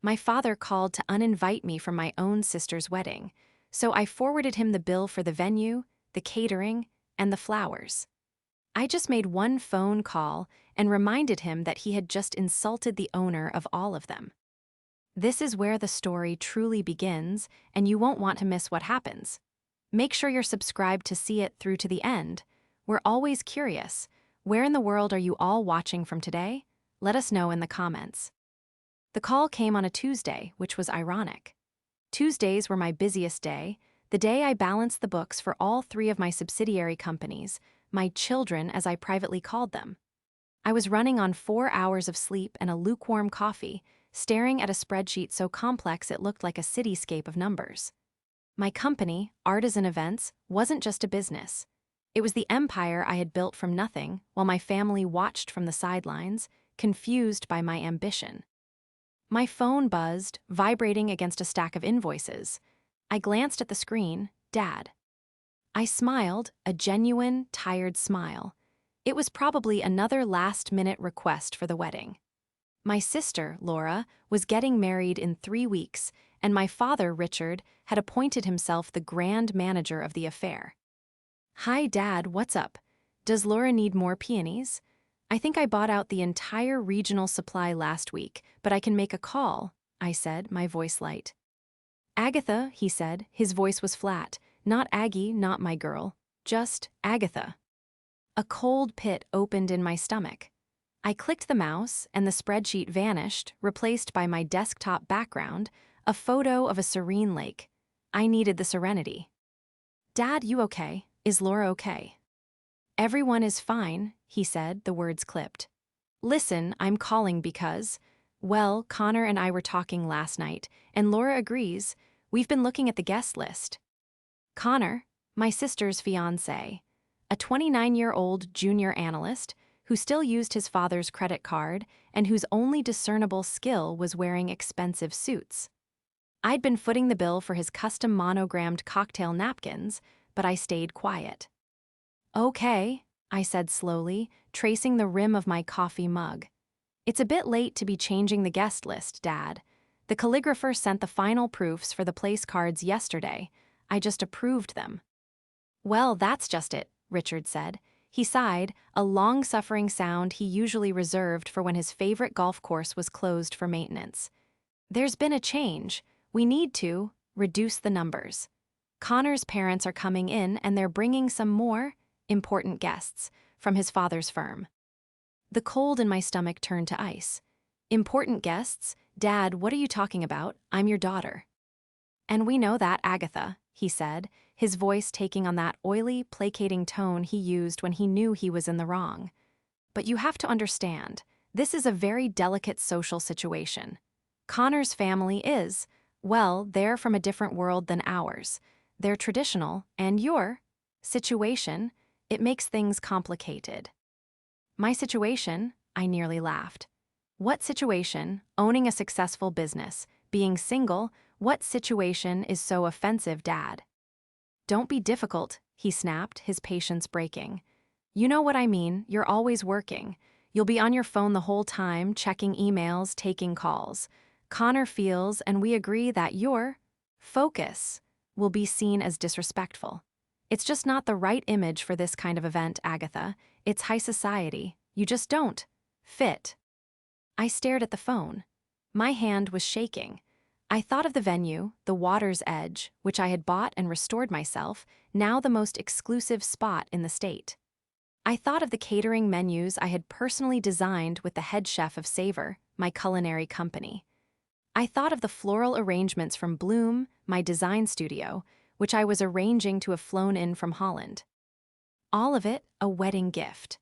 My father called to uninvite me from my own sister's wedding, so I forwarded him the bill for the venue, the catering, and the flowers. I just made one phone call and reminded him that he had just insulted the owner of all of them. This is where the story truly begins, and you won't want to miss what happens. Make sure you're subscribed to see it through to the end. We're always curious. Where in the world are you all watching from today? Let us know in the comments. The call came on a Tuesday, which was ironic. Tuesdays were my busiest day, the day I balanced the books for all three of my subsidiary companies, my children as I privately called them. I was running on 4 hours of sleep and a lukewarm coffee, staring at a spreadsheet so complex it looked like a cityscape of numbers. My company, Artisan Events, wasn't just a business. It was the empire I had built from nothing while my family watched from the sidelines, confused by my ambition. My phone buzzed, vibrating against a stack of invoices. I glanced at the screen, Dad. I smiled, a genuine, tired smile. It was probably another last-minute request for the wedding. My sister, Laura, was getting married in 3 weeks, and my father, Richard, had appointed himself the grand manager of the affair. "Hi, Dad, what's up? Does Laura need more peonies? I think I bought out the entire regional supply last week, but I can make a call," I said, my voice light. "Agatha," he said, his voice was flat. "Not Aggie, not my girl. Just Agatha." A cold pit opened in my stomach. I clicked the mouse, and the spreadsheet vanished, replaced by my desktop background, a photo of a serene lake. I needed the serenity. "Dad, you okay? Is Laura okay?" "Everyone is fine," he said, the words clipped. "Listen, I'm calling because, well, Connor and I were talking last night, and Laura agrees. We've been looking at the guest list." Connor, my sister's fiancé, a 29-year-old junior analyst who still used his father's credit card and whose only discernible skill was wearing expensive suits. I'd been footing the bill for his custom monogrammed cocktail napkins, but I stayed quiet. "Okay," I said slowly, tracing the rim of my coffee mug. "It's a bit late to be changing the guest list, Dad. The calligrapher sent the final proofs for the place cards yesterday. I just approved them." "Well, that's just it," Richard said. He sighed, a long-suffering sound he usually reserved for when his favorite golf course was closed for maintenance. "There's been a change. We need to reduce the numbers. Connor's parents are coming in and they're bringing some more important guests from his father's firm." The cold in my stomach turned to ice. "Important guests? Dad, what are you talking about? I'm your daughter." "And we know that, Agatha," he said, his voice taking on that oily, placating tone he used when he knew he was in the wrong. "But you have to understand, this is a very delicate social situation. Connor's family is, well, they're from a different world than ours. They're traditional, and your situation, it makes things complicated." "My situation?" I nearly laughed. "What situation? Owning a successful business, being single, what situation is so offensive, Dad?" "Don't be difficult," he snapped, his patience breaking. "You know what I mean, you're always working. You'll be on your phone the whole time, checking emails, taking calls. Connor feels, and we agree, that your focus will be seen as disrespectful. It's just not the right image for this kind of event, Agatha. It's high society. You just don't fit." I stared at the phone. My hand was shaking. I thought of the venue, the water's edge, which I had bought and restored myself, now the most exclusive spot in the state. I thought of the catering menus I had personally designed with the head chef of Savor, my culinary company. I thought of the floral arrangements from Bloom, my design studio, which I was arranging to have flown in from Holland. All of it a wedding gift.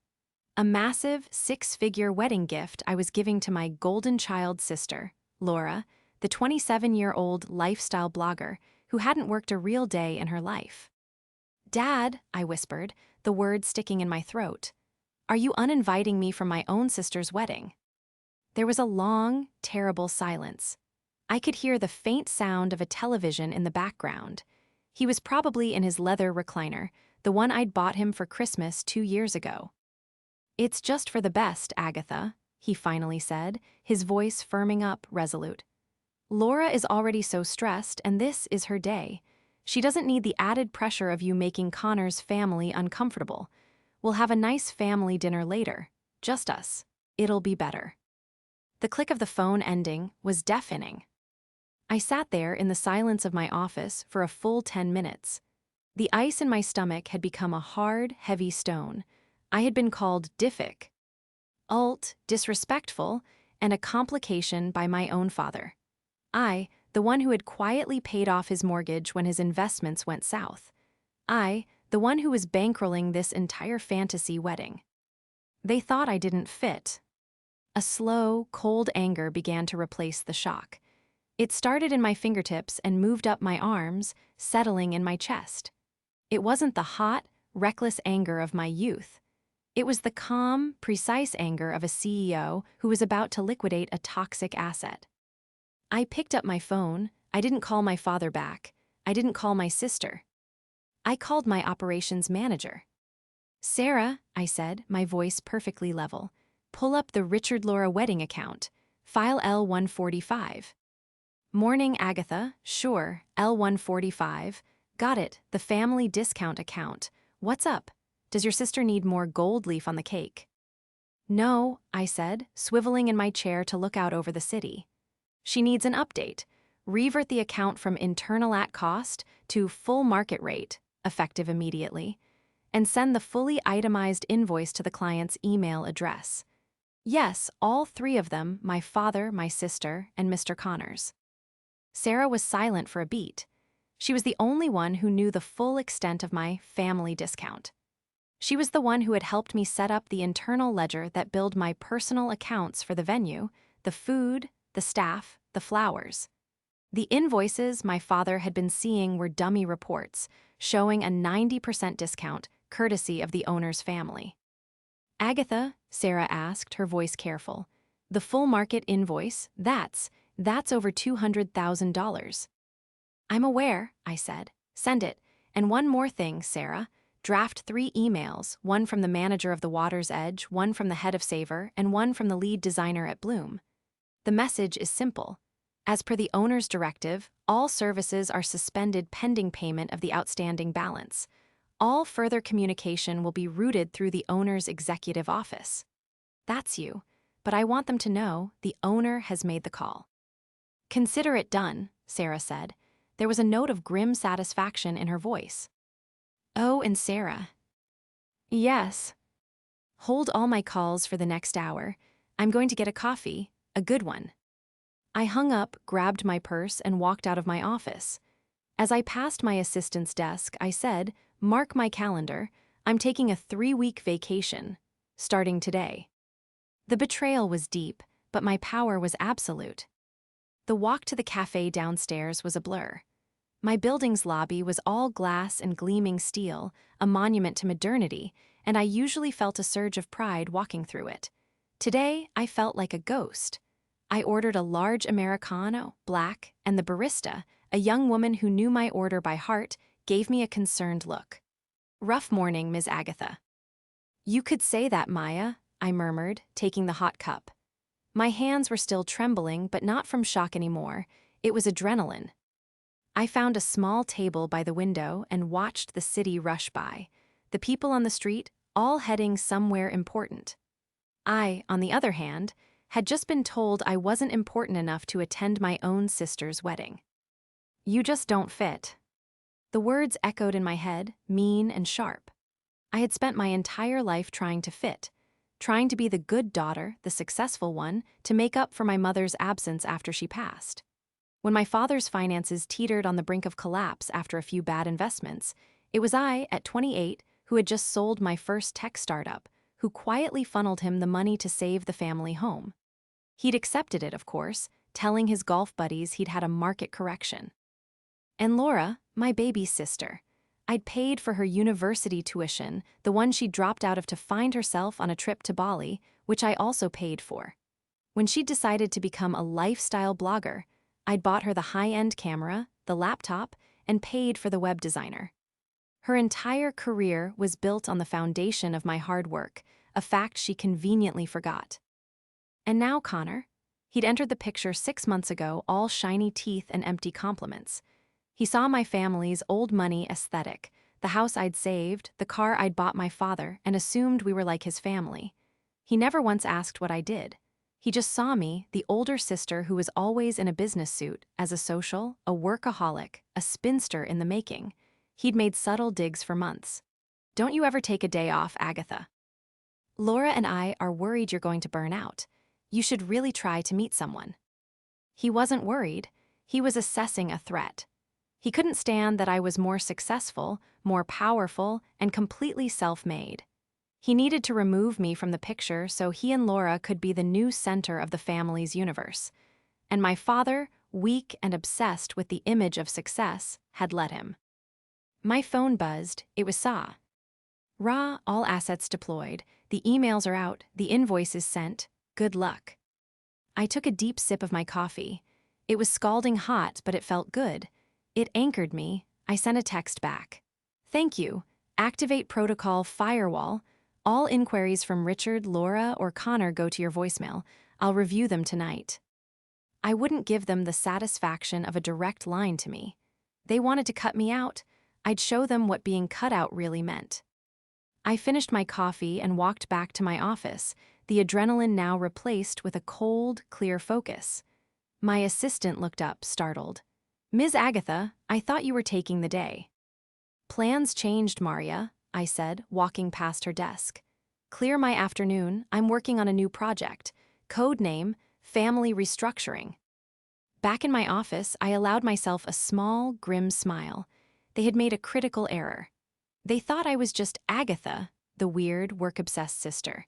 A massive, 6-figure wedding gift I was giving to my golden child sister, Laura, the 27-year-old lifestyle blogger who hadn't worked a real day in her life. "Dad," I whispered, the words sticking in my throat, "are you uninviting me from my own sister's wedding?" There was a long, terrible silence. I could hear the faint sound of a television in the background. He was probably in his leather recliner, the one I'd bought him for Christmas 2 years ago. "It's just for the best, Agatha," he finally said, his voice firming up, resolute. Laura is already so stressed, and this is her day. She doesn't need the added pressure of you making Connor's family uncomfortable. We'll have a nice family dinner later. Just us. It'll be better. The click of the phone ending was deafening. I sat there in the silence of my office for a full 10 minutes. The ice in my stomach had become a hard, heavy stone. I had been called diffic, disrespectful, and a complication by my own father. I, the one who had quietly paid off his mortgage when his investments went south. I, the one who was bankrolling this entire fantasy wedding. They thought I didn't fit. A slow, cold anger began to replace the shock. It started in my fingertips and moved up my arms, settling in my chest. It wasn't the hot, reckless anger of my youth. It was the calm, precise anger of a CEO who was about to liquidate a toxic asset. I picked up my phone. I didn't call my father back. I didn't call my sister. I called my operations manager. "Sarah," I said, my voice perfectly level, "pull up the Richard Laura wedding account, file L145. "Morning, Agatha. Sure, L145. Got it, the family discount account. What's up? Does your sister need more gold leaf on the cake?" "No," I said, swiveling in my chair to look out over the city. "She needs an update. Revert the account from internal at cost to full market rate, effective immediately, and send the fully itemized invoice to the client's email address." Yes, all three of them, my father, my sister, and Mr. Connors. Sarah was silent for a beat. She was the only one who knew the full extent of my family discount. She was the one who had helped me set up the internal ledger that billed my personal accounts for the venue, the food, the staff, the flowers. The invoices my father had been seeing were dummy reports, showing a 90% discount, courtesy of the owner's family. "Agatha," Sarah asked, her voice careful, "the full market invoice, that's over $200,000. "I'm aware," I said. "Send it. And one more thing, Sarah. Draft 3 emails, one from the manager of the Water's Edge, one from the head of Savor, and one from the lead designer at Bloom. The message is simple. As per the owner's directive, all services are suspended pending payment of the outstanding balance. All further communication will be routed through the owner's executive office. That's you, but I want them to know the owner has made the call." "Consider it done," Sarah said. There was a note of grim satisfaction in her voice. "Oh, and Sarah." "Yes." "Hold all my calls for the next hour. I'm going to get a coffee, a good one." I hung up, grabbed my purse, and walked out of my office. As I passed my assistant's desk, I said, "Mark my calendar. I'm taking a 3-week vacation, starting today." The betrayal was deep, but my power was absolute. The walk to the cafe downstairs was a blur. My building's lobby was all glass and gleaming steel, a monument to modernity, and I usually felt a surge of pride walking through it. Today, I felt like a ghost. I ordered a large Americano, black, and the barista, a young woman who knew my order by heart, gave me a concerned look. "Rough morning, Ms. Agatha." "You could say that, Maya," I murmured, taking the hot cup. My hands were still trembling, but not from shock anymore. It was adrenaline. I found a small table by the window and watched the city rush by, the people on the street all heading somewhere important. I, on the other hand, had just been told I wasn't important enough to attend my own sister's wedding. "You just don't fit." The words echoed in my head, mean and sharp. I had spent my entire life trying to fit, trying to be the good daughter, the successful one, to make up for my mother's absence after she passed. When my father's finances teetered on the brink of collapse after a few bad investments, it was I, at 28, who had just sold my first tech startup, who quietly funneled him the money to save the family home. He'd accepted it, of course, telling his golf buddies he'd had a market correction. And Laura, my baby sister, I'd paid for her university tuition, the one she dropped out of to find herself on a trip to Bali, which I also paid for. When she decided to become a lifestyle blogger, I'd bought her the high-end camera, the laptop, and paid for the web designer. Her entire career was built on the foundation of my hard work, a fact she conveniently forgot. And now, Connor, He'd entered the picture 6 months ago, all shiny teeth and empty compliments. He saw my family's old money aesthetic, the house I'd saved, the car I'd bought my father, and assumed we were like his family. He never once asked what I did. He just saw me, the older sister who was always in a business suit, as a social, a workaholic, a spinster in the making. He'd made subtle digs for months. "Don't you ever take a day off, Agatha? Laura and I are worried you're going to burn out. You should really try to meet someone." He wasn't worried. He was assessing a threat. He couldn't stand that I was more successful, more powerful, and completely self-made. He needed to remove me from the picture so he and Laura could be the new center of the family's universe. And my father, weak and obsessed with the image of success, had let him. My phone buzzed. It was Sa. "Ra, all assets deployed. The emails are out. The invoice is sent. Good luck." I took a deep sip of my coffee. It was scalding hot, but it felt good. It anchored me. I sent a text back. "Thank you. Activate protocol firewall. All inquiries from Richard, Laura, or Connor go to your voicemail. I'll review them tonight." I wouldn't give them the satisfaction of a direct line to me. They wanted to cut me out. I'd show them what being cut out really meant. I finished my coffee and walked back to my office, the adrenaline now replaced with a cold, clear focus. My assistant looked up, startled. "Ms. Agatha, I thought you were taking the day." "Plans changed, Maria," I said, walking past her desk. "Clear my afternoon. I'm working on a new project. Code name, Family Restructuring." Back in my office, I allowed myself a small, grim smile. They had made a critical error. They thought I was just Agatha, the weird, work-obsessed sister.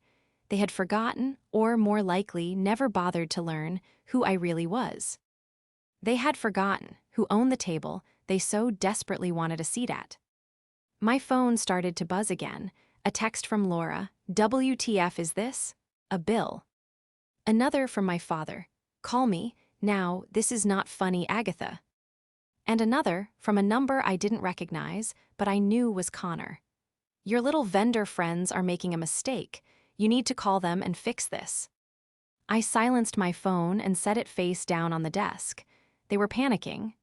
They had forgotten, or more likely, never bothered to learn, who I really was. They had forgotten who owned the table they so desperately wanted a seat at. My phone started to buzz again. A text from Laura. "WTF is this? A bill." Another from my father. "Call me. Now, this is not funny, Agatha." And another from a number I didn't recognize, but I knew was Connor. "Your little vendor friends are making a mistake. You need to call them and fix this." I silenced my phone and set it face down on the desk. They were panicking.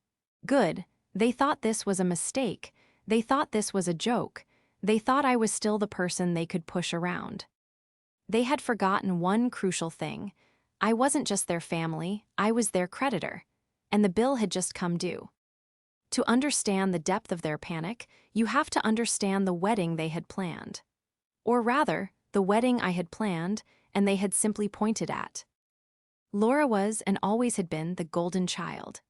Good. They thought this was a mistake. They thought this was a joke. They thought I was still the person they could push around. They had forgotten one crucial thing. I wasn't just their family, I was their creditor. And the bill had just come due. To understand the depth of their panic, you have to understand the wedding they had planned. Or rather, the wedding I had planned, and they had simply pointed at. Laura was, and always had been, the golden child.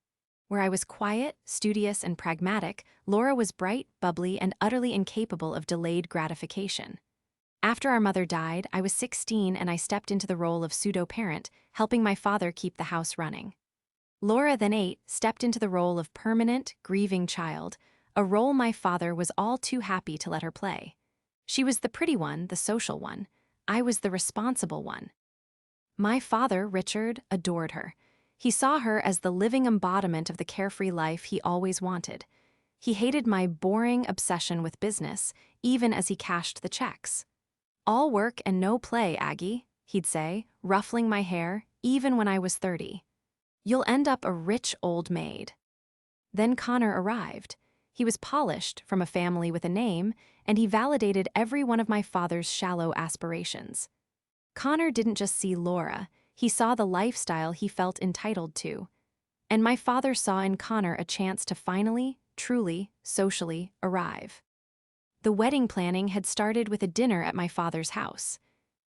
Where I was quiet, studious, and pragmatic, Laura was bright, bubbly, and utterly incapable of delayed gratification. After our mother died, I was 16 and I stepped into the role of pseudo-parent, helping my father keep the house running. Laura, then 8, stepped into the role of permanent, grieving child, a role my father was all too happy to let her play. She was the pretty one, the social one. I was the responsible one. My father, Richard, adored her. He saw her as the living embodiment of the carefree life he always wanted. He hated my boring obsession with business, even as he cashed the checks. "All work and no play, Aggie," he'd say, ruffling my hair, even when I was 30. "You'll end up a rich old maid." Then Connor arrived. He was polished, from a family with a name, and he validated every one of my father's shallow aspirations. Connor didn't just see Laura, he saw the lifestyle he felt entitled to. And my father saw in Connor a chance to finally, truly, socially arrive. The wedding planning had started with a dinner at my father's house.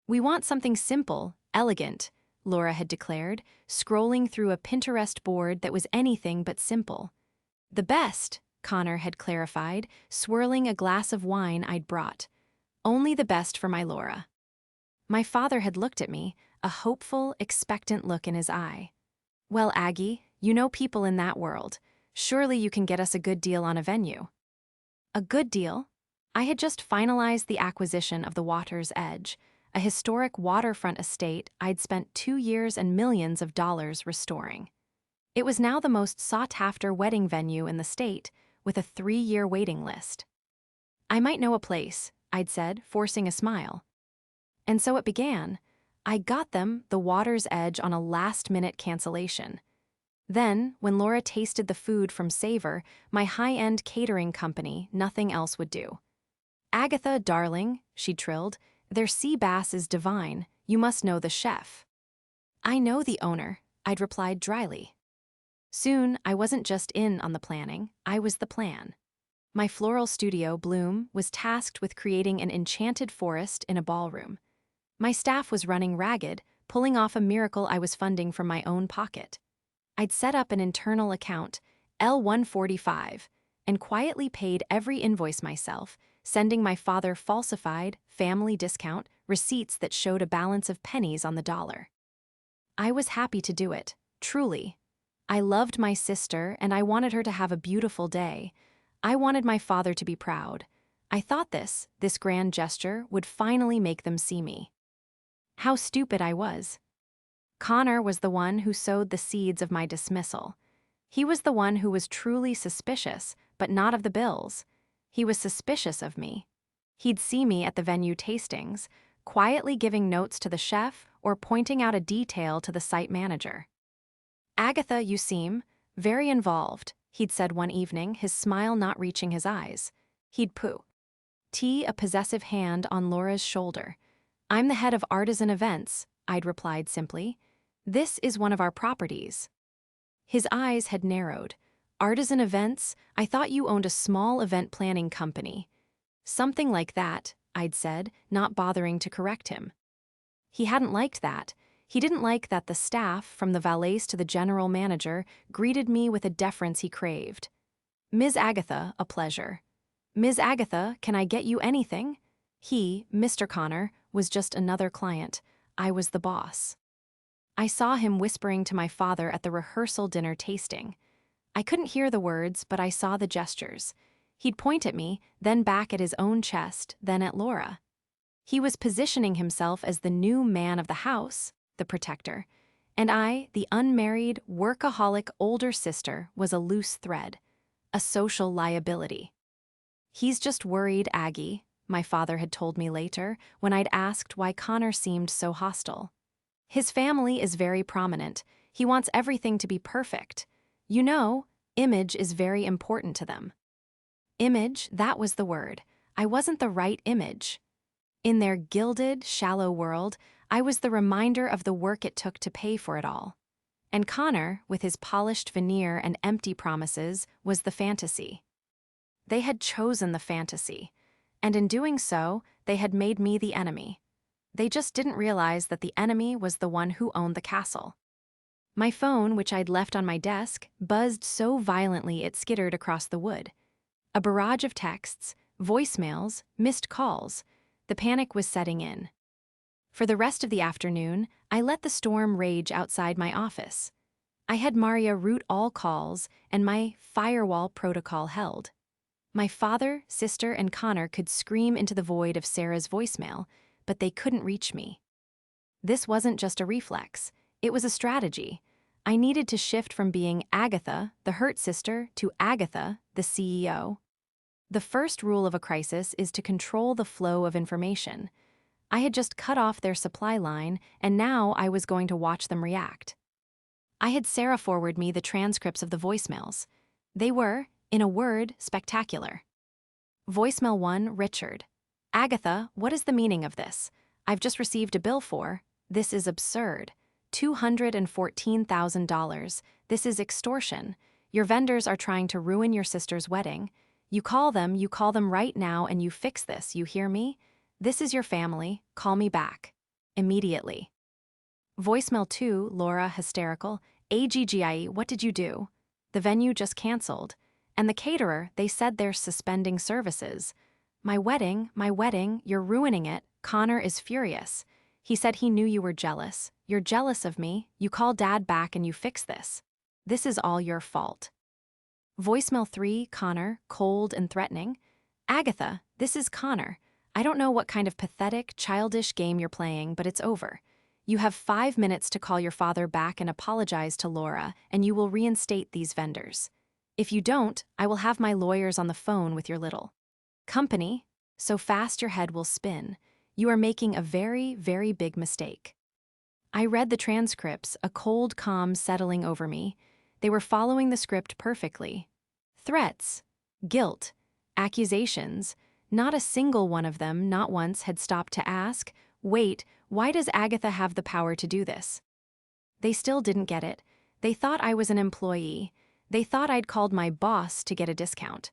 "We want something simple, elegant," Laura had declared, scrolling through a Pinterest board that was anything but simple. "The best," Connor had clarified, swirling a glass of wine I'd brought. "Only the best for my Laura." My father had looked at me, a hopeful, expectant look in his eye. "Well, Aggie, you know people in that world. Surely you can get us a good deal on a venue." A good deal? I had just finalized the acquisition of the water's edge, a historic waterfront estate I'd spent 2 years and millions of dollars restoring. It was now the most sought-after wedding venue in the state, with a 3-year waiting list. "I might know a place," I'd said, forcing a smile. And so it began. I got them the water's edge on a last-minute cancellation. Then, when Laura tasted the food from Savor, my high-end catering company, nothing else would do. "Agatha, darling," she trilled, "their sea bass is divine. You must know the chef." "I know the owner," I'd replied dryly. Soon, I wasn't just in on the planning, I was the plan. My floral studio, Bloom, was tasked with creating an enchanted forest in a ballroom. My staff was running ragged, pulling off a miracle I was funding from my own pocket. I'd set up an internal account, L145, and quietly paid every invoice myself, sending my father falsified, family discount, receipts that showed a balance of pennies on the dollar. I was happy to do it, truly. I loved my sister and I wanted her to have a beautiful day. I wanted my father to be proud. I thought this grand gesture would finally make them see me. How stupid I was. Connor was the one who sowed the seeds of my dismissal. He was the one who was truly suspicious, but not of the bills. He was suspicious of me. He'd see me at the venue tastings, quietly giving notes to the chef or pointing out a detail to the site manager. "Agatha, you seem very involved," he'd said one evening, his smile not reaching his eyes. He'd a possessive hand on Laura's shoulder. "I'm the head of artisan events," I'd replied simply. "This is one of our properties." His eyes had narrowed. "Artisan events? I thought you owned a small event planning company." "Something like that," I'd said, not bothering to correct him. He hadn't liked that. He didn't like that the staff, from the valets to the general manager, greeted me with a deference he craved. "Ms. Agatha, a pleasure." "Ms. Agatha, can I get you anything?" He, Mr. Connor, was just another client. I was the boss. I saw him whispering to my father at the rehearsal dinner tasting. I couldn't hear the words, but I saw the gestures. He'd point at me, then back at his own chest, then at Laura. He was positioning himself as the new man of the house, the protector, and I, the unmarried, workaholic older sister, was a loose thread, a social liability. "He's just worried, Aggie," my father had told me later, when I'd asked why Connor seemed so hostile. "His family is very prominent. He wants everything to be perfect. You know, image is very important to them." Image, that was the word. I wasn't the right image. In their gilded, shallow world, I was the reminder of the work it took to pay for it all. And Connor, with his polished veneer and empty promises, was the fantasy. They had chosen the fantasy, and in doing so, they had made me the enemy. They just didn't realize that the enemy was the one who owned the castle. My phone, which I'd left on my desk, buzzed so violently it skittered across the wood. A barrage of texts, voicemails, missed calls. The panic was setting in. For the rest of the afternoon, I let the storm rage outside my office. I had Maria route all calls, and my firewall protocol held. My father, sister, and Connor could scream into the void of Sarah's voicemail, but they couldn't reach me. This wasn't just a reflex, it was a strategy. I needed to shift from being Agatha, the hurt sister, to Agatha, the CEO. The first rule of a crisis is to control the flow of information. I had just cut off their supply line, and now I was going to watch them react. I had Sarah forward me the transcripts of the voicemails. They were, in a word, spectacular. Voicemail 1, Richard. "Agatha, what is the meaning of this? I've just received a bill for, this is absurd. $214,000. This is extortion. Your vendors are trying to ruin your sister's wedding. You call them right now and you fix this, you hear me? This is your family, call me back. Immediately." Voicemail 2, Laura, hysterical. "AGGIE, what did you do? The venue just canceled. And the caterer, they said they're suspending services. My wedding, you're ruining it. Connor is furious. He said he knew you were jealous. You're jealous of me. You call Dad back and you fix this. This is all your fault." Voicemail 3, Connor, cold and threatening. "Agatha, this is Connor. I don't know what kind of pathetic, childish game you're playing, but it's over. You have 5 minutes to call your father back and apologize to Laura, and you will reinstate these vendors. If you don't, I will have my lawyers on the phone with your little company, so fast your head will spin. You are making a very, very big mistake." I read the transcripts, a cold calm settling over me. They were following the script perfectly. Threats, guilt, accusations. Not a single one of them, not once, had stopped to ask, wait, why does Agatha have the power to do this? They still didn't get it. They thought I was an employee. They thought I'd called my boss to get a discount.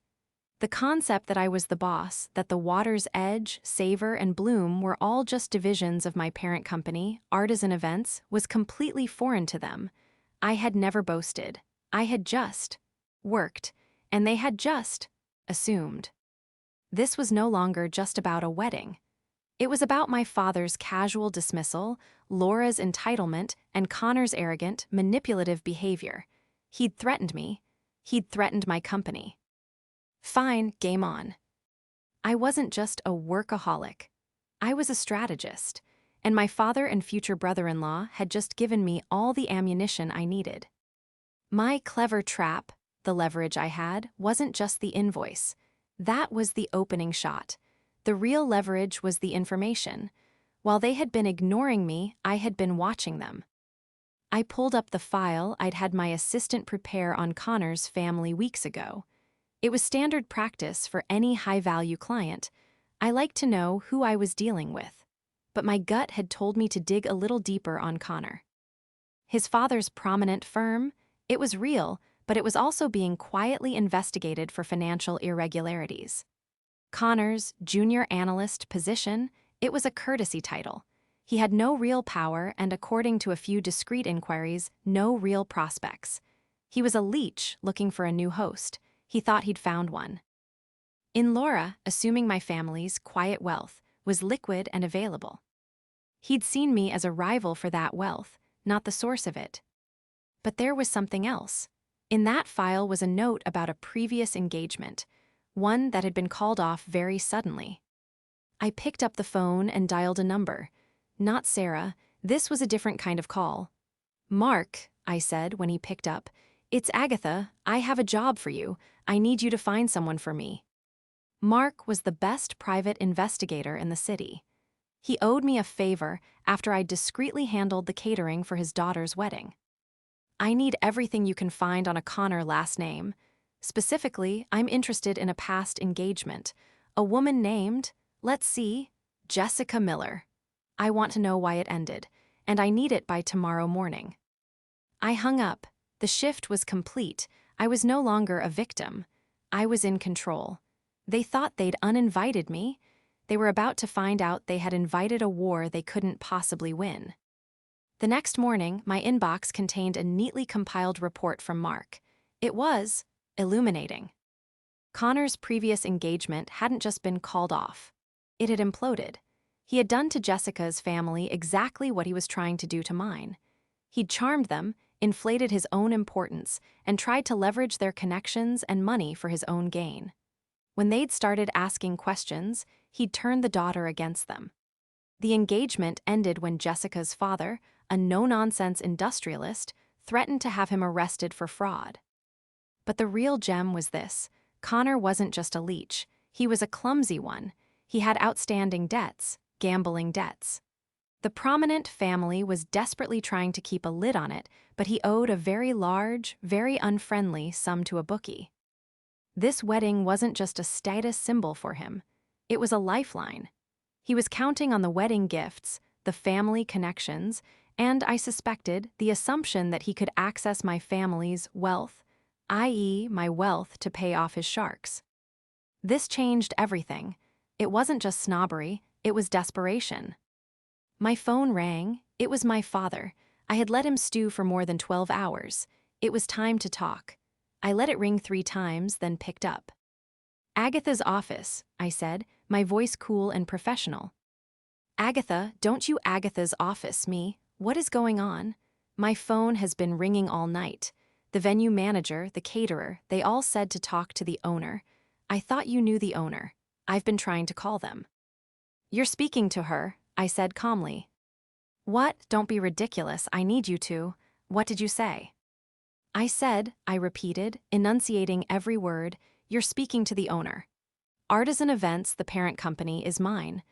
The concept that I was the boss, that the Water's Edge, Savor, and Bloom were all just divisions of my parent company, Artisan Events, was completely foreign to them. I had never boasted. I had just worked, and they had just assumed. This was no longer just about a wedding. It was about my father's casual dismissal, Laura's entitlement, and Connor's arrogant, manipulative behavior. He'd threatened me. He'd threatened my company. Fine, game on. I wasn't just a workaholic. I was a strategist, and my father and future brother-in-law had just given me all the ammunition I needed. My clever trap, the leverage I had, wasn't just the invoice. That was the opening shot. The real leverage was the information. While they had been ignoring me, I had been watching them. I pulled up the file I'd had my assistant prepare on Connor's family weeks ago. It was standard practice for any high-value client. I liked to know who I was dealing with. But my gut had told me to dig a little deeper on Connor. His father's prominent firm, it was real, but it was also being quietly investigated for financial irregularities. Connor's junior analyst position, it was a courtesy title. He had no real power and, according to a few discreet inquiries, no real prospects. He was a leech looking for a new host. He thought he'd found one. In Laura, assuming my family's quiet wealth was liquid and available. He'd seen me as a rival for that wealth, not the source of it. But there was something else. In that file was a note about a previous engagement, one that had been called off very suddenly. I picked up the phone and dialed a number. Not Sarah, this was a different kind of call. "Mark," I said when he picked up, "it's Agatha. I have a job for you. I need you to find someone for me." Mark was the best private investigator in the city. He owed me a favor after I discreetly handled the catering for his daughter's wedding. "I need everything you can find on a Connor last name. Specifically, I'm interested in a past engagement. A woman named, let's see, Jessica Miller. I want to know why it ended, and I need it by tomorrow morning." I hung up. The shift was complete. I was no longer a victim. I was in control. They thought they'd uninvited me. They were about to find out they had invited a war they couldn't possibly win. The next morning, my inbox contained a neatly compiled report from Mark. It was illuminating. Connor's previous engagement hadn't just been called off. It had imploded. He had done to Jessica's family exactly what he was trying to do to mine. He'd charmed them, inflated his own importance, and tried to leverage their connections and money for his own gain. When they'd started asking questions, he'd turned the daughter against them. The engagement ended when Jessica's father, a no-nonsense industrialist, threatened to have him arrested for fraud. But the real gem was this: Connor wasn't just a leech, he was a clumsy one. He had outstanding debts, gambling debts. The prominent family was desperately trying to keep a lid on it, but he owed a very large, very unfriendly sum to a bookie. This wedding wasn't just a status symbol for him. It was a lifeline. He was counting on the wedding gifts, the family connections, and, I suspected, the assumption that he could access my family's wealth, i.e., my wealth to pay off his sharks. This changed everything. It wasn't just snobbery, it was desperation. My phone rang. It was my father. I had let him stew for more than 12 hours. It was time to talk. I let it ring 3 times, then picked up. "Agatha's office," I said, my voice cool and professional. "Agatha, don't you Agatha's office me. What is going on?" My phone has been ringing all night. The venue manager, the caterer, they all said to talk to the owner. "I thought you knew the owner. I've been trying to call them." "You're speaking to her," I said calmly. "What? Don't be ridiculous. I need you to. What did you say?" "I said," I repeated, enunciating every word, "you're speaking to the owner. Artisan Events, the parent company, is mine.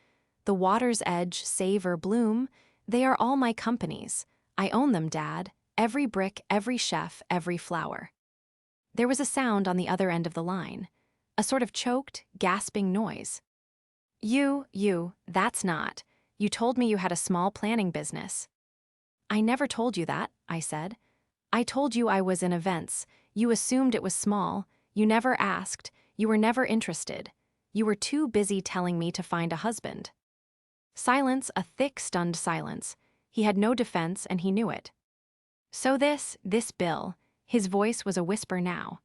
The Water's Edge, Savor, Bloom, They are all my companies. I own them, Dad. Every brick, every chef, every flower. There was a sound on the other end of the line. A sort of choked, gasping noise. That's not. You told me you had a small planning business. I never told you that, I said. I told you I was in events. You assumed it was small. You never asked. You were never interested. You were too busy telling me to find a husband. Silence, a thick, stunned silence. He had no defense, and he knew it. So this bill, his voice was a whisper now.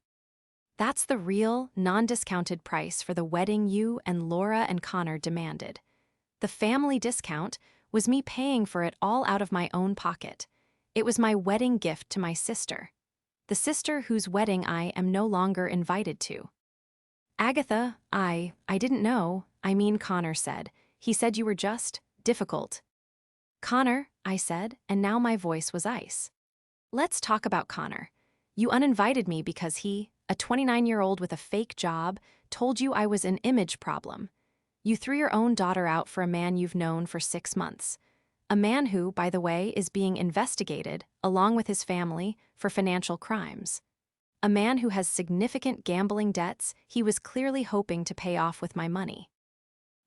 That's the real, non-discounted price for the wedding you and Laura and Connor demanded. The family discount was me paying for it all out of my own pocket. It was my wedding gift to my sister. The sister whose wedding I am no longer invited to. Agatha, I didn't know, Connor said. He said you were just difficult. Connor, I said, and now my voice was ice. Let's talk about Connor. You uninvited me because he, a 29-year-old with a fake job, told you I was an image problem. You threw your own daughter out for a man you've known for 6 months. A man who, by the way, is being investigated, along with his family, for financial crimes. A man who has significant gambling debts he was clearly hoping to pay off with my money.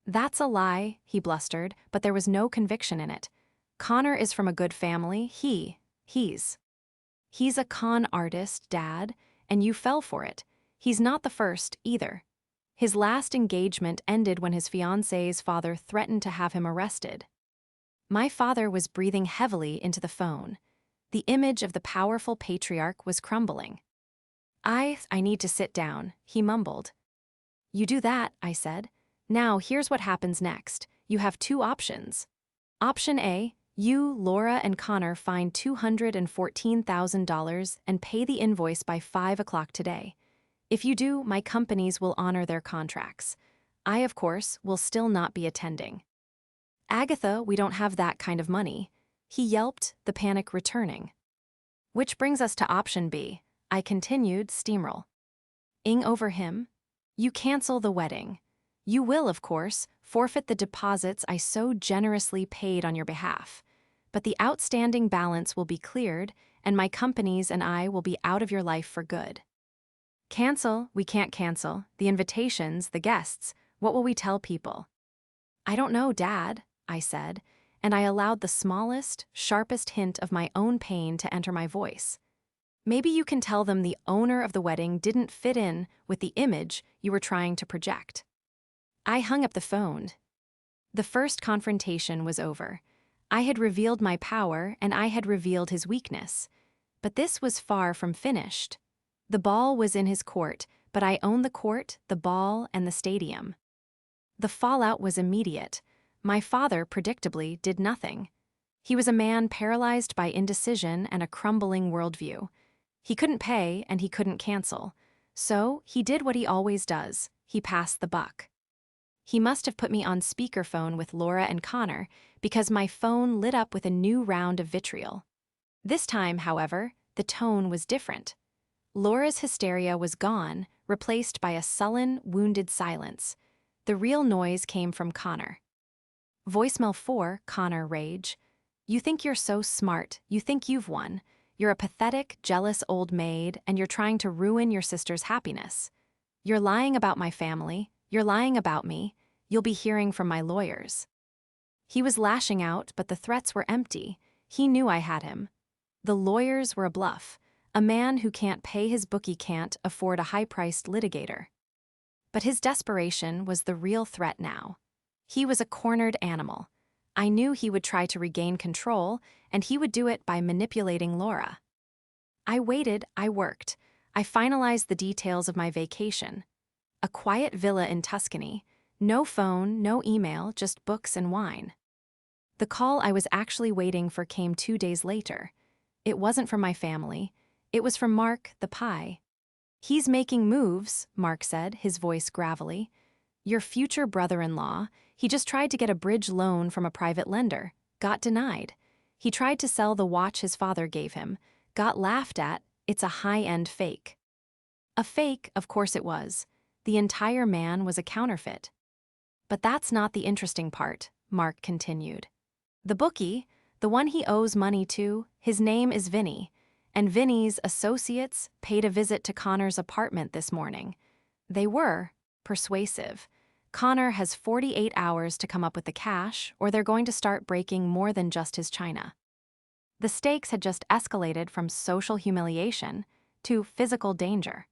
That's a lie, he blustered, but there was no conviction in it. Connor is from a good family. He's a con artist, Dad, and you fell for it. He's not the first, either. His last engagement ended when his fiancée's father threatened to have him arrested. My father was breathing heavily into the phone. The image of the powerful patriarch was crumbling. I need to sit down, he mumbled. You do that, I said. Now here's what happens next. You have 2 options. Option A, you, Laura, and Connor find $214,000 and pay the invoice by 5 o'clock today. If you do, my companies will honor their contracts. I, of course, will still not be attending. Agatha, we don't have that kind of money. He yelped, the panic returning. Which brings us to option B, I continued, steamroll. Ing over him? You cancel the wedding. You will, of course, forfeit the deposits I so generously paid on your behalf. But the outstanding balance will be cleared, and my companies and I will be out of your life for good. Cancel? We can't cancel. The invitations, the guests, what will we tell people? I don't know, Dad, I said, and I allowed the smallest, sharpest hint of my own pain to enter my voice. Maybe you can tell them the owner of the wedding didn't fit in with the image you were trying to project. I hung up the phone. The first confrontation was over. I had revealed my power, and I had revealed his weakness. But this was far from finished. The ball was in his court, but I owned the court, the ball, and the stadium. The fallout was immediate. My father, predictably, did nothing. He was a man paralyzed by indecision and a crumbling worldview. He couldn't pay, and he couldn't cancel. So he did what he always does. He passed the buck. He must have put me on speakerphone with Laura and Connor because my phone lit up with a new round of vitriol. This time, however, the tone was different. Laura's hysteria was gone, replaced by a sullen, wounded silence. The real noise came from Connor. Voicemail 4, Connor rage. You think you're so smart, you think you've won. You're a pathetic, jealous old maid, and you're trying to ruin your sister's happiness. You're lying about my family, you're lying about me, you'll be hearing from my lawyers. He was lashing out, but the threats were empty. He knew I had him. The lawyers were a bluff. A man who can't pay his bookie can't afford a high-priced litigator. But his desperation was the real threat now. He was a cornered animal. I knew he would try to regain control, and he would do it by manipulating Laura. I waited, I worked. I finalized the details of my vacation. A quiet villa in Tuscany. No phone, no email, just books and wine. The call I was actually waiting for came 2 days later. It wasn't from my family. It was from Mark, the pie. He's making moves, Mark said, his voice gravelly. Your future brother-in-law. He just tried to get a bridge loan from a private lender. Got denied. He tried to sell the watch his father gave him. Got laughed at. It's a high-end fake. A fake, of course it was. The entire man was a counterfeit. But that's not the interesting part, Mark continued. The bookie, The one he owes money to, his name is Vinny, and Vinny's associates paid a visit to Connor's apartment this morning. They were persuasive. Connor has 48 hours to come up with the cash, or they're going to start breaking more than just his china. The stakes had just escalated from social humiliation to physical danger.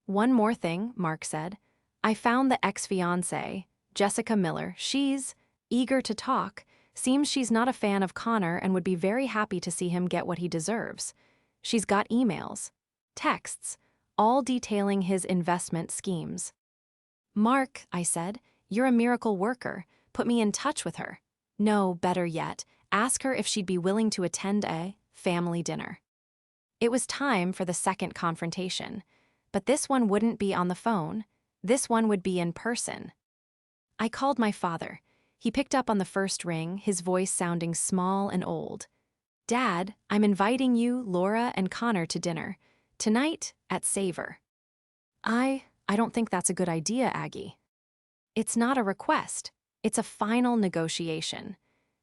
One more thing, Mark said. I found the ex-fiancée, Jessica Miller. She's eager to talk. Seems she's not a fan of Connor and would be very happy to see him get what he deserves. She's got emails, texts, all detailing his investment schemes. Mark, I said, you're a miracle worker. Put me in touch with her. No, better yet, ask her if she'd be willing to attend a family dinner. It was time for the second confrontation, but this one wouldn't be on the phone. This one would be in person. I called my father. He picked up on the first ring, his voice sounding small and old. Dad, I'm inviting you, Laura, and Connor to dinner. Tonight, at Savor. I don't think that's a good idea, Aggie. It's not a request. It's a final negotiation.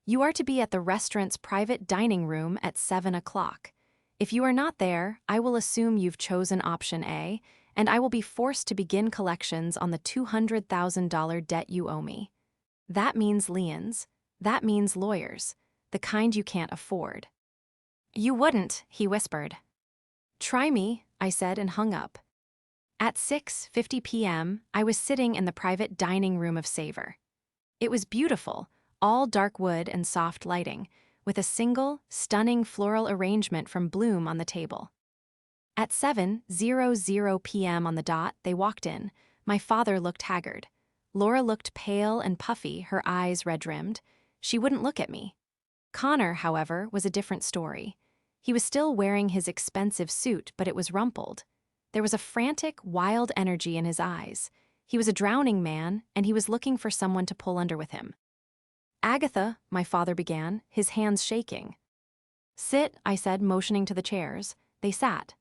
You are to be at the restaurant's private dining room at 7 o'clock. If you are not there, I will assume you've chosen option A, and I will be forced to begin collections on the $200,000 debt you owe me. That means liens. That means lawyers. The kind you can't afford. You wouldn't, he whispered. Try me, I said and hung up. At 6:50 p.m., I was sitting in the private dining room of Savor. It was beautiful, all dark wood and soft lighting, with a single, stunning floral arrangement from Bloom on the table. At 7:00 p.m. on the dot, they walked in. My father looked haggard. Laura looked pale and puffy, her eyes red-rimmed. She wouldn't look at me. Connor, however, was a different story. He was still wearing his expensive suit, but it was rumpled. There was a frantic, wild energy in his eyes. He was a drowning man, and he was looking for someone to pull under with him. Agatha, my father began, his hands shaking. Sit, I said, motioning to the chairs. They sat.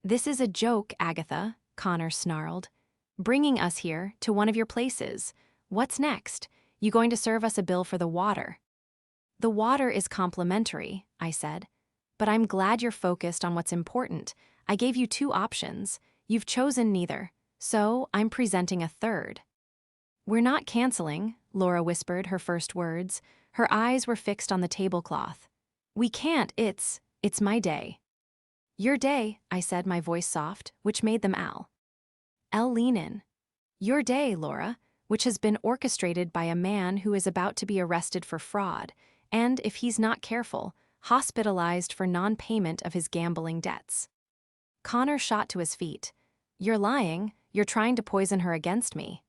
This is a joke, Agatha, Connor snarled. Bringing us here, to one of your places. What's next? You going to serve us a bill for the water? The water is complimentary, I said. But I'm glad you're focused on what's important. I gave you two options. You've chosen neither, so I'm presenting a third. We're not canceling, Laura whispered her first words. Her eyes were fixed on the tablecloth. We can't, it's my day. Your day, I said, my voice soft, which made them lean in. Your day, Laura, which has been orchestrated by a man who is about to be arrested for fraud, and, if he's not careful, hospitalized for non-payment of his gambling debts. Connor shot to his feet. You're lying. You're trying to poison her against me.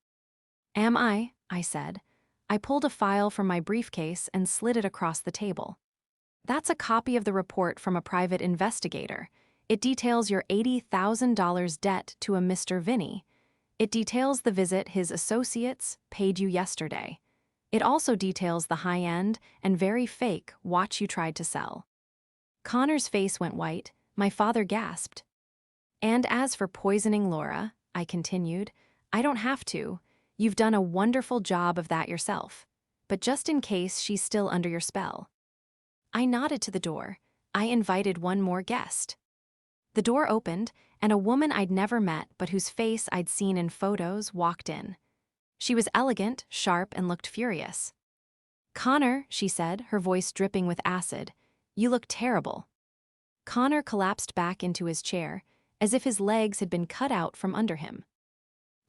Am I said. I pulled a file from my briefcase and slid it across the table. That's a copy of the report from a private investigator. It details your $80,000 debt to a Mr. Vinny. It details the visit his associates paid you yesterday. It also details the high-end and very fake watch you tried to sell. Connor's face went white. My father gasped. And as for poisoning Laura, I continued, I don't have to. You've done a wonderful job of that yourself. But just in case she's still under your spell. I nodded to the door. I invited one more guest. The door opened, and a woman I'd never met but whose face I'd seen in photos walked in. She was elegant, sharp, and looked furious. Connor, she said, her voice dripping with acid, you look terrible. Connor collapsed back into his chair, as if his legs had been cut out from under him.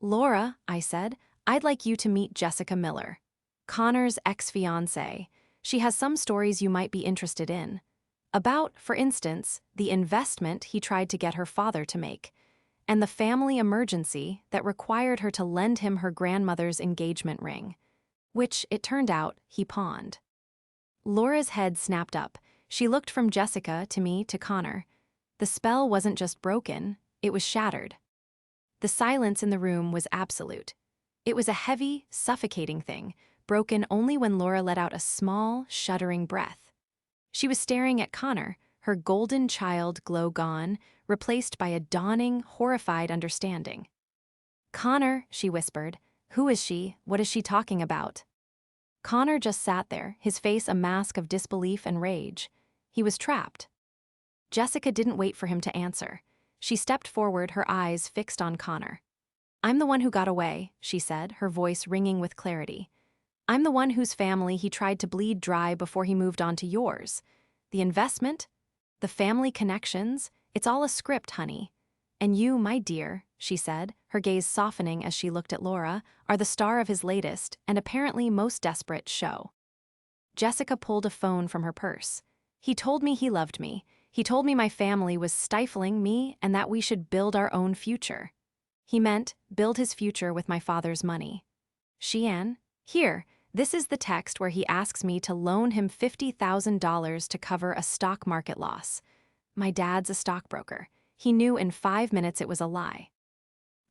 Laura, I said, I'd like you to meet Jessica Miller, Connor's ex-fiancée. She has some stories you might be interested in. About, for instance, the investment he tried to get her father to make, and the family emergency that required her to lend him her grandmother's engagement ring, which, it turned out, he pawned. Laura's head snapped up. She looked from Jessica to me to Connor. The spell wasn't just broken, it was shattered. The silence in the room was absolute. It was a heavy, suffocating thing, broken only when Laura let out a small, shuddering breath. She was staring at Connor, her golden child glow gone, replaced by a dawning, horrified understanding. Connor, she whispered, who is she? What is she talking about? Connor just sat there, his face a mask of disbelief and rage. He was trapped. Jessica didn't wait for him to answer. She stepped forward, her eyes fixed on Connor. "I'm the one who got away," she said, her voice ringing with clarity. "I'm the one whose family he tried to bleed dry before he moved on to yours. The investment? The family connections? It's all a script, honey. And you, my dear," she said, her gaze softening as she looked at Laura, "are the star of his latest, and apparently most desperate, show." Jessica pulled a phone from her purse. "He told me he loved me. He told me my family was stifling me and that we should build our own future. He meant build his future with my father's money. Sheehan, here, this is the text where he asks me to loan him $50,000 to cover a stock market loss. My dad's a stockbroker. He knew in 5 minutes it was a lie."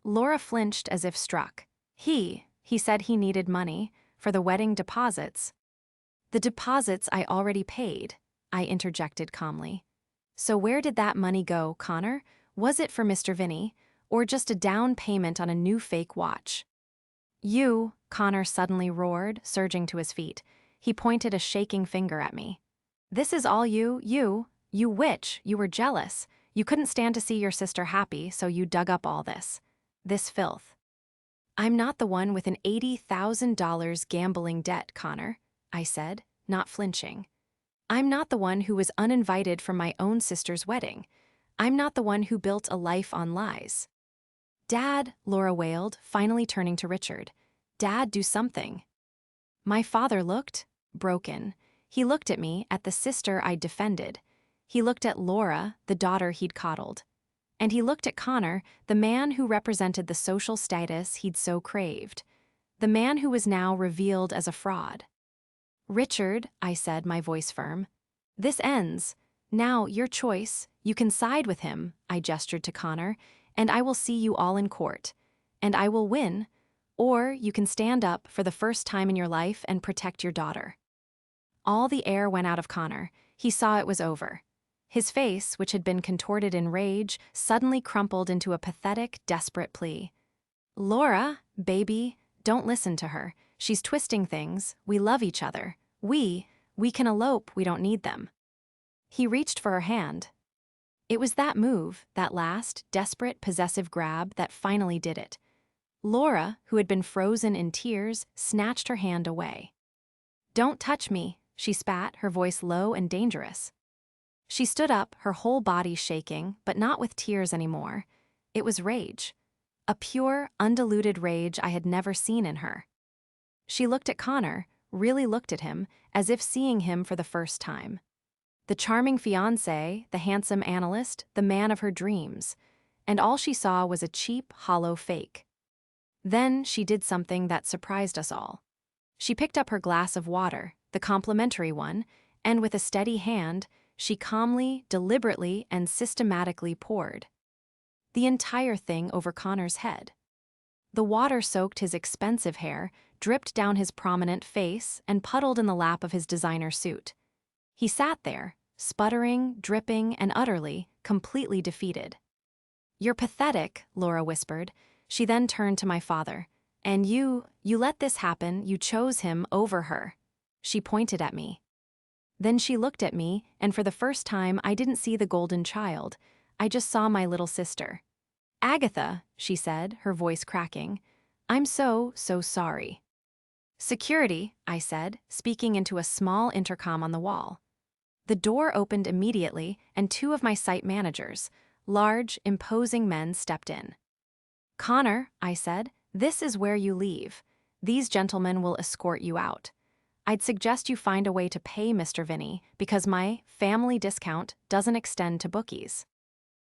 Laura flinched as if struck. He said he needed money for the wedding deposits." "The deposits I already paid," I interjected calmly. "So where did that money go, Connor? Was it for Mr. Vinny, or just a down payment on a new fake watch?" "You," Connor suddenly roared, surging to his feet. He pointed a shaking finger at me. "This is all you witch, you were jealous. You couldn't stand to see your sister happy, so you dug up all this filth." "I'm not the one with an $80,000 gambling debt, Connor," I said, not flinching. "I'm not the one who was uninvited from my own sister's wedding. I'm not the one who built a life on lies." "Dad," Laura wailed, finally turning to Richard. "Dad, do something." My father looked broken. He looked at me, at the sister I'd defended. He looked at Laura, the daughter he'd coddled. And he looked at Connor, the man who represented the social status he'd so craved. The man who was now revealed as a fraud. "Richard," I said, my voice firm, "this ends. Now, your choice. You can side with him," I gestured to Connor, "and I will see you all in court. And I will win. Or you can stand up for the first time in your life and protect your daughter." All the air went out of Connor. He saw it was over. His face, which had been contorted in rage, suddenly crumpled into a pathetic, desperate plea. "Laura, baby, don't listen to her. She's twisting things. We love each other. We can elope, we don't need them." He reached for her hand. It was that move, that last, desperate, possessive grab, that finally did it. Laura, who had been frozen in tears, snatched her hand away. "Don't touch me," she spat, her voice low and dangerous. She stood up, her whole body shaking, but not with tears anymore. It was rage. A pure, undiluted rage I had never seen in her. She looked at Connor, really looked at him, as if seeing him for the first time. The charming fiancé, the handsome analyst, the man of her dreams. And all she saw was a cheap, hollow fake. Then she did something that surprised us all. She picked up her glass of water, the complimentary one, and with a steady hand, she calmly, deliberately, and systematically poured the entire thing over Connor's head. The water soaked his expensive hair, dripped down his prominent face, and puddled in the lap of his designer suit. He sat there, sputtering, dripping, and utterly, completely defeated. "You're pathetic," Laura whispered. She then turned to my father. "And you let this happen, you chose him over her." She pointed at me. Then she looked at me, and for the first time I didn't see the golden child. I just saw my little sister. "Agatha," she said, her voice cracking, "I'm so sorry." "Security," I said, speaking into a small intercom on the wall. The door opened immediately, and 2 of my site managers, large, imposing men, stepped in. "Connor," I said, "this is where you leave. These gentlemen will escort you out. I'd suggest you find a way to pay Mr. Vinny, because my family discount doesn't extend to bookies."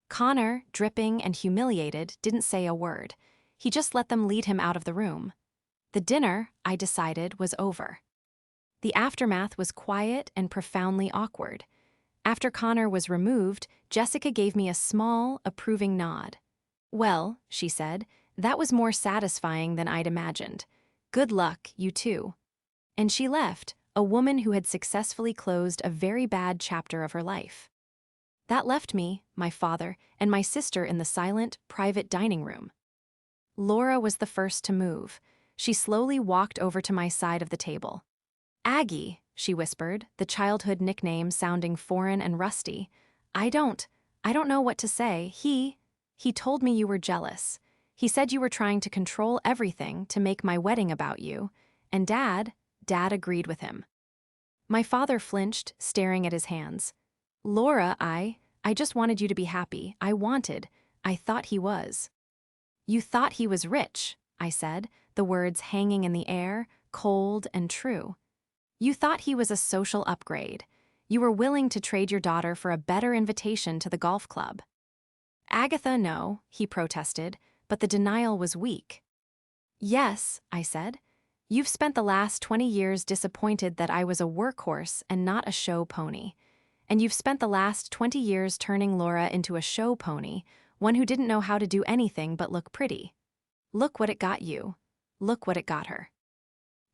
Connor, dripping and humiliated, didn't say a word. He just let them lead him out of the room. The dinner, I decided, was over. The aftermath was quiet and profoundly awkward. After Connor was removed, Jessica gave me a small, approving nod. "Well," she said, "that was more satisfying than I'd imagined. Good luck, you too." And she left, a woman who had successfully closed a very bad chapter of her life. That left me, my father, and my sister in the silent, private dining room. Laura was the first to move. She slowly walked over to my side of the table. Aggie, she whispered, the childhood nickname sounding foreign and rusty. I don't know what to say. He told me you were jealous. He said you were trying to control everything to make my wedding about you. And Dad agreed with him. My father flinched, staring at his hands. Laura, I just wanted you to be happy. I thought he was. You thought he was rich, I said, the words hanging in the air, cold and true. You thought he was a social upgrade. You were willing to trade your daughter for a better invitation to the golf club. Agatha, no, he protested, but the denial was weak. Yes, I said. You've spent the last 20 years disappointed that I was a workhorse and not a show pony. And you've spent the last 20 years turning Laura into a show pony, one who didn't know how to do anything but look pretty. Look what it got you. Look what it got her.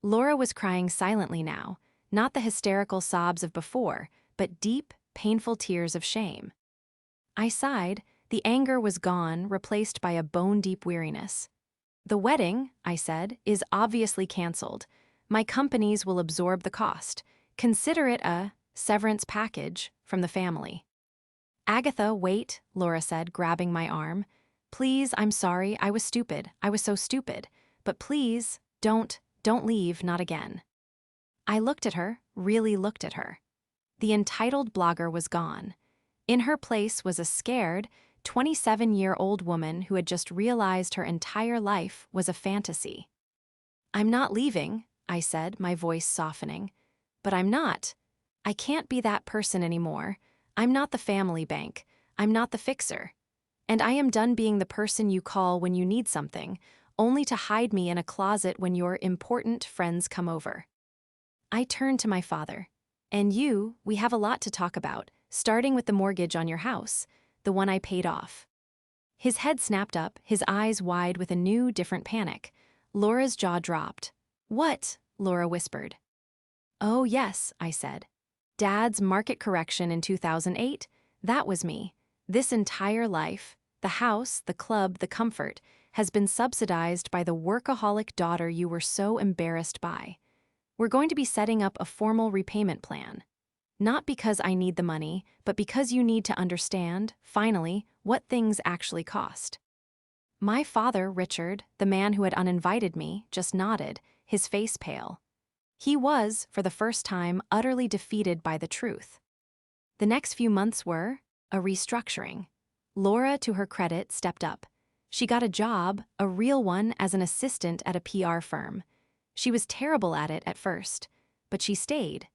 Laura was crying silently now, not the hysterical sobs of before, but deep, painful tears of shame. I sighed. The anger was gone, replaced by a bone-deep weariness. The wedding, I said, is obviously canceled. My companies will absorb the cost. Consider it a severance package from the family. Agatha, wait, Laura said, grabbing my arm. Please, I'm sorry, I was stupid. I was so stupid. But please, don't leave, not again. I looked at her, really looked at her. The entitled blogger was gone. In her place was a scared, 27-year-old woman who had just realized her entire life was a fantasy. I'm not leaving, I said, my voice softening. But I'm not. I can't be that person anymore. I'm not the family bank. I'm not the fixer. And I am done being the person you call when you need something, only to hide me in a closet when your important friends come over. I turned to my father. And we have a lot to talk about, starting with the mortgage on your house, the one I paid off. His head snapped up, his eyes wide with a new, different panic. Laura's jaw dropped. What? Laura whispered. Oh, yes, I said. Dad's market correction in 2008? That was me. This entire life, the house, the club, the comfort, has been subsidized by the workaholic daughter you were so embarrassed by. We're going to be setting up a formal repayment plan. Not because I need the money, but because you need to understand, finally, what things actually cost. My father, Richard, the man who had uninvited me, just nodded, his face pale. He was, for the first time, utterly defeated by the truth. The next few months were a restructuring. Laura, to her credit, stepped up. She got a job, a real one, as an assistant at a PR firm. She was terrible at it at first, but she stayed.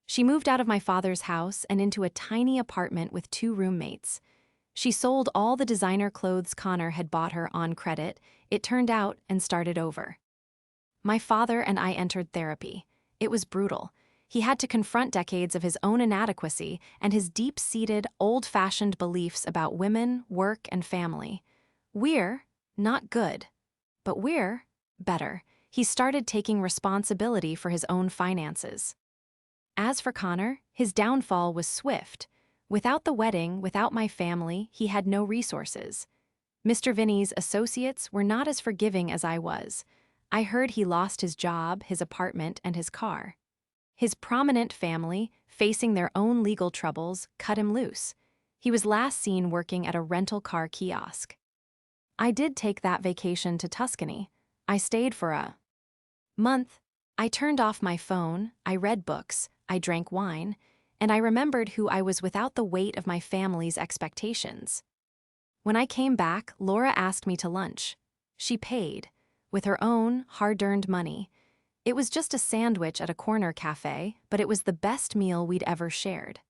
She moved out of my father's house and into a tiny apartment with 2 roommates. She sold all the designer clothes Connor had bought her on credit, it turned out, and started over. My father and I entered therapy. It was brutal. He had to confront decades of his own inadequacy and his deep-seated, old-fashioned beliefs about women, work, and family. We're not good, but we're better. He started taking responsibility for his own finances. As for Connor, his downfall was swift. Without the wedding, without my family, he had no resources. Mr. Vinny's associates were not as forgiving as I was. I heard he lost his job, his apartment, and his car. His prominent family, facing their own legal troubles, cut him loose. He was last seen working at a rental car kiosk. I did take that vacation to Tuscany. I stayed for a month. I turned off my phone, I read books, I drank wine, and I remembered who I was without the weight of my family's expectations. When I came back, Laura asked me to lunch. She paid, with her own hard-earned money. It was just a sandwich at a corner cafe, but it was the best meal we'd ever shared.